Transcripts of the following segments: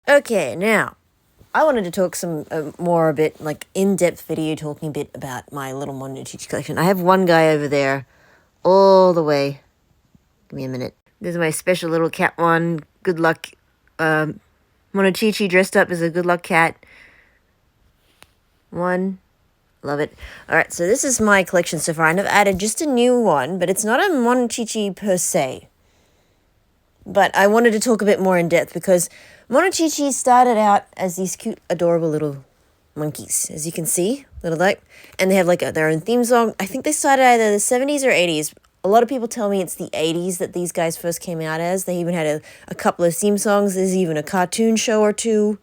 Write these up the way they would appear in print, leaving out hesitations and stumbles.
Okay, now I wanted to talk some more a bit like in-depth video talking a bit about my little Monchhichi collection. I have one guy over there all the way. Give me a minute. This is my special little cat one. Good luck. Monchhichi dressed up as a good luck cat. One. Love it. Alright, so this is my collection so far. I've added just a new one, but it's not a Monchhichi per se. But I wanted to talk a bit more in depth because Monchhichi started out as these cute, adorable little monkeys, as you can see, little like, and they have like their own theme song. I think they started either the 70s or 80s. A lot of people tell me it's the 80s that these guys first came out as. They even had a couple of theme songs. There's even a cartoon show or two.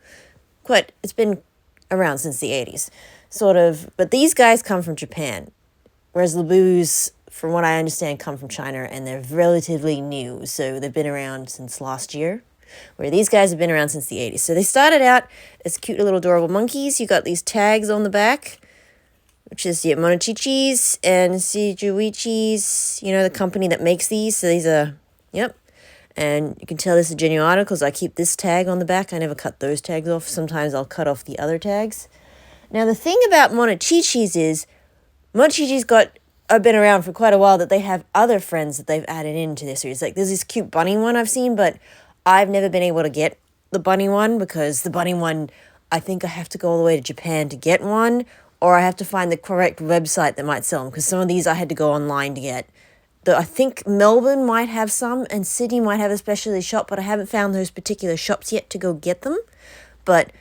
It's been around since the 80s, sort of. But these guys come from Japan, whereas Labubu's, from what I understand, come from China, and they're relatively new. So they've been around since last year, where these guys have been around since the 80s. So they started out as cute little adorable monkeys. You got these tags on the back, which is Monchhichis and Sekiguchi's, the company that makes these. So these are, yep. And you can tell this is a genuine article because I keep this tag on the back. I never cut those tags off. Sometimes I'll cut off the other tags. Now, the thing about Monchhichis is Monchhichis have been around for quite a while, that they have other friends that they've added into their series. Like, there's this cute bunny one I've seen, but I've never been able to get the bunny one because the bunny one, I think I have to go all the way to Japan to get one, or I have to find the correct website that might sell them, because some of these I had to go online to get. I think Melbourne might have some, and Sydney might have a specialty shop, but I haven't found those particular shops yet to go get them. But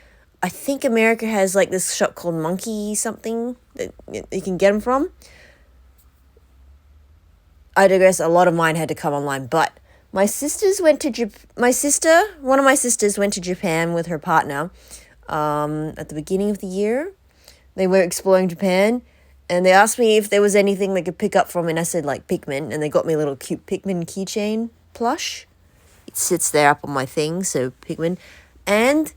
I think America has like this shop called Monkey something that you can get them from. I digress. A lot of mine had to come online, but one of my sisters went to Japan with her partner at the beginning of the year. They were exploring Japan, and they asked me if there was anything they could pick up from, and I said like Pikmin, and they got me a little cute Pikmin keychain plush. It sits there up on my thing, so Pikmin. And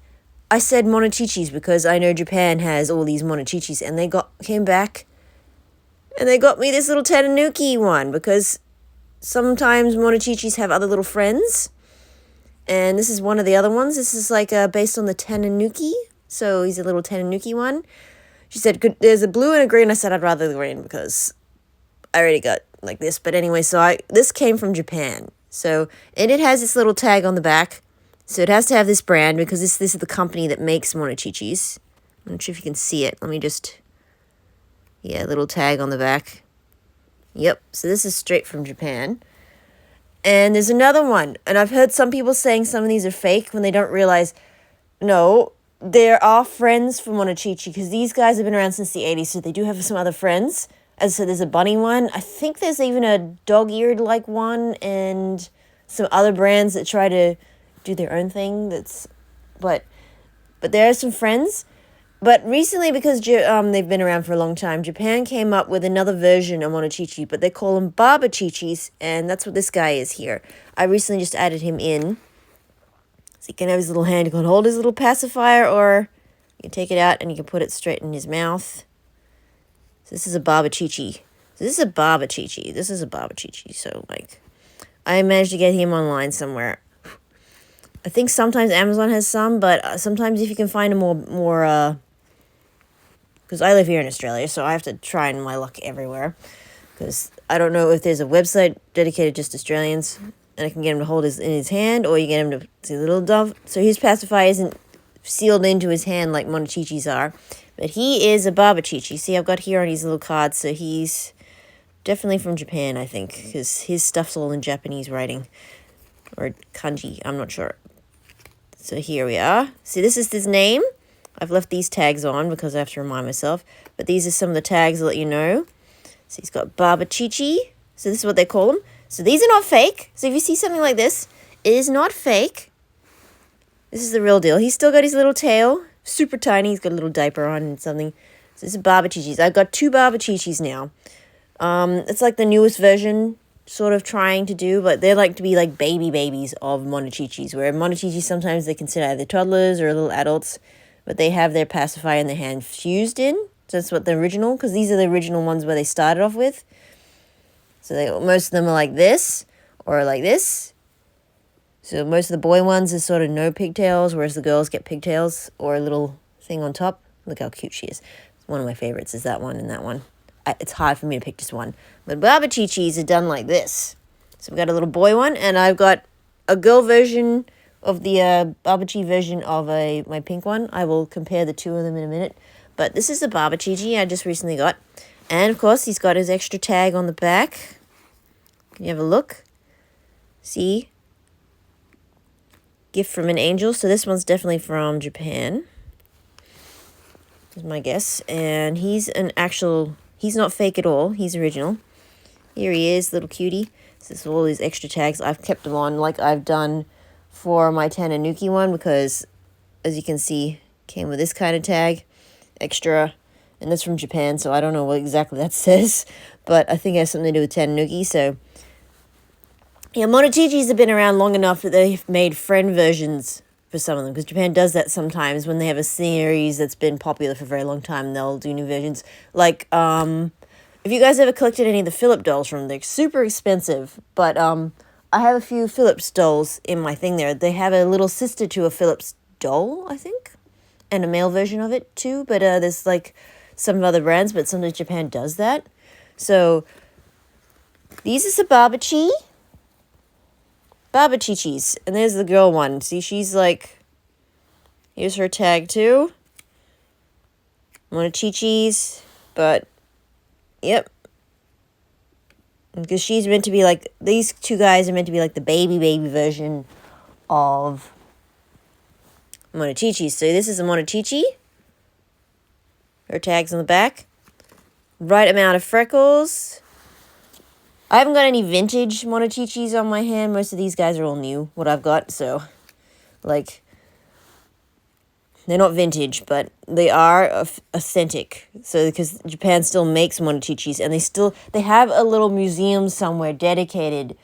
I said Monchhichis because I know Japan has all these Monchhichis, and they came back and they got me this little Tanutanu one, because sometimes Monchhichis have other little friends, and this is one of the other ones. This is like based on the Tanutanu, so he's a little Tanutanu one. She said, there's a blue and a green. I said, I'd rather the green because I already got like this. But anyway, so this came from Japan. So, and it has this little tag on the back. So it has to have this brand because this is the company that makes Monchhichis. I'm not sure if you can see it. Let me just, little tag on the back. Yep, so this is straight from Japan. And there's another one. And I've heard some people saying some of these are fake when they don't realize, no, there are friends from Monchhichi, because these guys have been around since the 80s, so they do have some other friends. As I said, there's a bunny one. I think there's even a dog-eared like one, and some other brands that try to do their own thing. But there are some friends. But recently, because they've been around for a long time, Japan came up with another version of Monchhichi, but they call them Bebichhichis, and that's what this guy is here. I recently just added him in. So he can have his little hand, you can hold his little pacifier, or you can take it out and you can put it straight in his mouth. So this is a Bebichhichi. This is a Bebichhichi. So, like, I managed to get him online somewhere. I think sometimes Amazon has some, but sometimes if you can find a more because I live here in Australia, so I have to try my luck everywhere. Because I don't know if there's a website dedicated just to Australians, and I can get him to hold in his hand, or you get him to see the little dove. So his pacifier isn't sealed into his hand like Monchhichis are. But he is a Bebichhichi. See, I've got here on his little card, so he's definitely from Japan, I think, because his stuff's all in Japanese writing. Or kanji, I'm not sure. So here we are. See, this is his name. I've left these tags on because I have to remind myself. But these are some of the tags to let you know. So he's got Bebichhichi. So this is what they call them. So these are not fake. So if you see something like this, it is not fake. This is the real deal. He's still got his little tail. Super tiny. He's got a little diaper on and something. So this is Bebichhichis. I've got 2 Bebichhichis now. It's like the newest version, sort of trying to do, but they like to be like babies of Monchhichis, where Monchhichis sometimes they consider either toddlers or little adults, but they have their pacifier in their hand fused in. So that's what the original, because these are the original ones where they started off with. So most of them are like this, or like this. So most of the boy ones is sort of no pigtails, whereas the girls get pigtails or a little thing on top. Look how cute she is. One of my favorites is that one and that one. It's hard for me to pick just one. But Bebichhichis are done like this. So we've got a little boy one, and I've got a girl version of the Bebichhichi version of my pink one. I will compare the two of them in a minute. But this is the Bebichhichi I just recently got. And, of course, he's got his extra tag on the back. Can you have a look? See? Gift from an angel. So this one's definitely from Japan. Is my guess. And he's he's not fake at all. He's original. Here he is, little cutie. So this is all these extra tags. I've kept them on like I've done for my Tanutanu one because, as you can see, came with this kind of tag. Extra. And that's from Japan, so I don't know what exactly that says. But I think it has something to do with Tanutanu. So yeah, Monchhichis have been around long enough that they've made friend versions for some of them, because Japan does that sometimes when they have a series that's been popular for a very long time. They'll do new versions. Like, if you guys ever collected any of the Philip dolls from them, they're super expensive. But I have a few Philips dolls in my thing there. They have a little sister to a Philips doll, I think, and a male version of it too. But there's like some other brands, but sometimes Japan does that. So these is a Bebichhichis, and there's the girl one. See, she's like, here's her tag too. Monchhichis, but yep. Because she's meant to be like, these two guys are meant to be like the baby version of Monchhichi. So this is a Monchhichi. Her tag's on the back. Right amount of freckles. I haven't got any vintage Monchhichis on my hand. Most of these guys are all new, what I've got. So, like, they're not vintage, but they are authentic. So, because Japan still makes Monchhichis, and they have a little museum somewhere dedicated,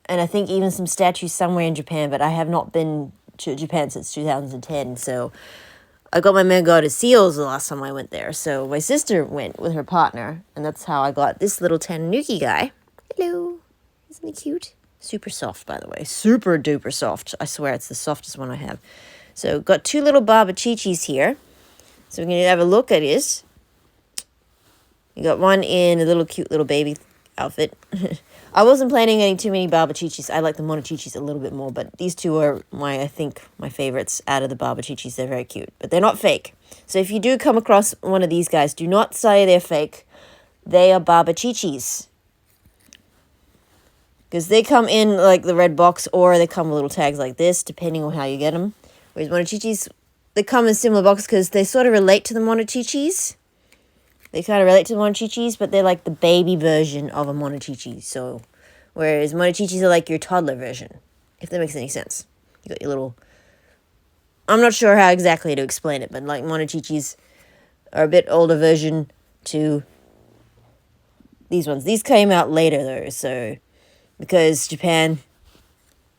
and I think even some statues somewhere in Japan, but I have not been to Japan since 2010, so I got my Mangata seals the last time I went there. So my sister went with her partner, and that's how I got this little Tanutanu guy. Hello. Isn't he cute? Super soft, by the way. Super duper soft. I swear it's the softest one I have. So got two little Bebichhichis here. So we're going to have a look at this. You got one in a little cute little baby outfit. I wasn't planning on getting too many Bebichhichis. I like the Monchhichis a little bit more, but these two are I think my favorites out of the Bebichhichis. They're very cute, but they're not fake. So if you do come across one of these guys, do not say they're fake. They are Bebichhichis. Because they come in like the red box, or they come with little tags like this, depending on how you get them. Whereas Monchhichis, they come in similar boxes because they sort of relate to the Monchhichis. They kind of relate to the Monchhichis, but they're like the baby version of a Monchhichi. So, whereas Monchhichis are like your toddler version, if that makes any sense. You got your little... I'm not sure how exactly to explain it, but like Monchhichis are a bit older version to these ones. These came out later though, so because Japan,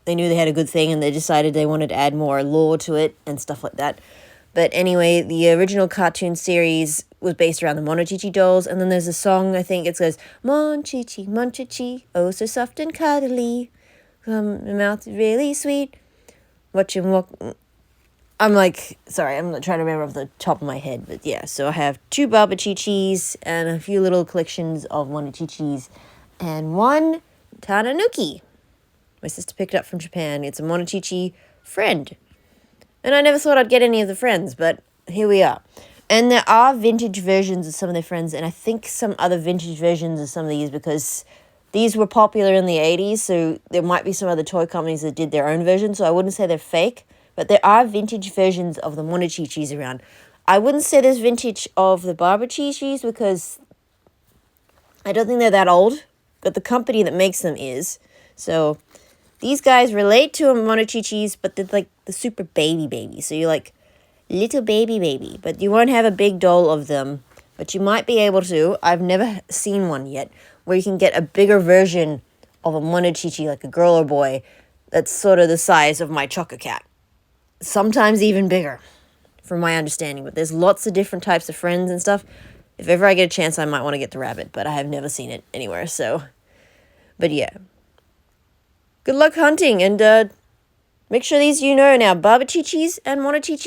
they knew they had a good thing and they decided they wanted to add more lore to it and stuff like that. But anyway, the original cartoon series was based around the Monchhichi dolls, and then there's a song, I think it goes, Monchhichi, Monchhichi, oh so soft and cuddly, the mouth is really sweet, watch him walk. I'm like, sorry, I'm not trying to remember off the top of my head, but yeah, so I have two Bebichhichis and a few little collections of Monchhichis and one Tanutanu. My sister picked it up from Japan. It's a Monchhichi friend. And I never thought I'd get any of the friends, but here we are. And there are vintage versions of some of their friends, and I think some other vintage versions of some of these, because these were popular in the 80s, so there might be some other toy companies that did their own version, so I wouldn't say they're fake, but there are vintage versions of the Monchhichis around. I wouldn't say there's vintage of the Bebichhichis, because I don't think they're that old, but the company that makes them is. So these guys relate to Monchhichis, but they're like the super baby. So you're like little baby. But you won't have a big doll of them. But you might be able to. I've never seen one yet. Where you can get a bigger version of a Monchhichi, like a girl or boy, that's sort of the size of my chocolate cat. Sometimes even bigger, from my understanding. But there's lots of different types of friends and stuff. If ever I get a chance, I might want to get the rabbit. But I have never seen it anywhere, so. But yeah. Good luck hunting, and Make sure these you know now, Bebichhichis and Monchhichis